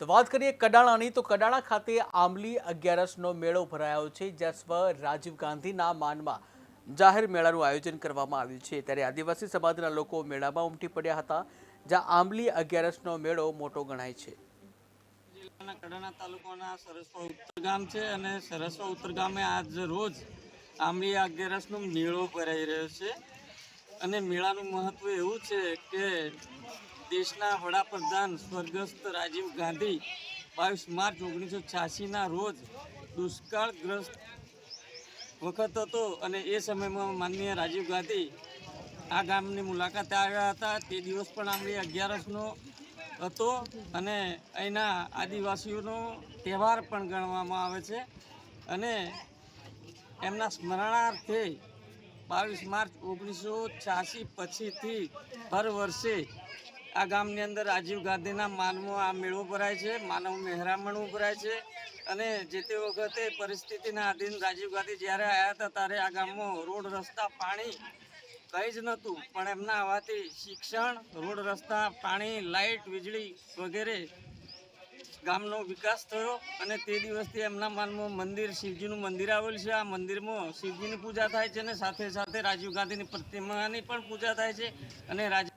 તો વાત કરીએ કડાણાની તો કડાણા ખાતે આંબલી અગિયારસનો મેળો ભરાયો છે, જ્યાં સ્વ રાજીવ ગાંધીના માનમાં જાહેર મેળાનું આયોજન કરવામાં આવ્યું છે। ત્યારે આદિવાસી સમાજના લોકો મેળામાં ઉમટી પડ્યા હતા, જ્યાં આંબલી અગિયારસનો મેળો મોટો ગણાય છે। જિલ્લાના કડાણા તાલુકાના સરસવા ઉત્તર ગામ છે અને સરસવા ઉત્તર ગામે આજ રોજ આંબલી અગિયારસનો મેળો ભરાઈ રહ્યો છે અને મેળાનું મહત્વ એવું છે કે દેશના વડાપ્રધાન સ્વર્ગસ્થ રાજીવ ગાંધી 22 માર્ચ 1986ના રોજ દુષ્કાળગ્રસ્ત વખત હતો અને એ સમયમાં માનનીય રાજીવ ગાંધી આ ગામની મુલાકાતે આવ્યા હતા। તે દિવસ પણ આંબલી અગિયારસનો હતો અને અહીંના આદિવાસીઓનો તહેવાર પણ ગણવામાં આવે છે અને એમના સ્મરણાર્થે 22 માર્ચ 1986 પછીથી હર વર્ષે આ ગામની અંદર રાજીવ ગાંધીના માનમાં આ મેળો ભરાય છે, માનવ મહેરામણું ભરાય છે અને જે તે વખતે પરિસ્થિતિના આધીન રાજીવ ગાંધી જ્યારે આવ્યા હતા ત્યારે આ ગામમાં રોડ રસ્તા પાણી કંઈ જ નહોતું, પણ એમના આવવાથી શિક્ષણ, રોડ રસ્તા, પાણી, લાઇટ, વીજળી વગેરે ગામનો વિકાસ થયો અને તે દિવસથી એમના માનમાં મંદિર, શિવજીનું મંદિર આવેલું છે। આ મંદિરમાં શિવજીની પૂજા થાય છે અને સાથે સાથે રાજીવ ગાંધીની પ્રતિમાની પણ પૂજા થાય છે અને રાજીવ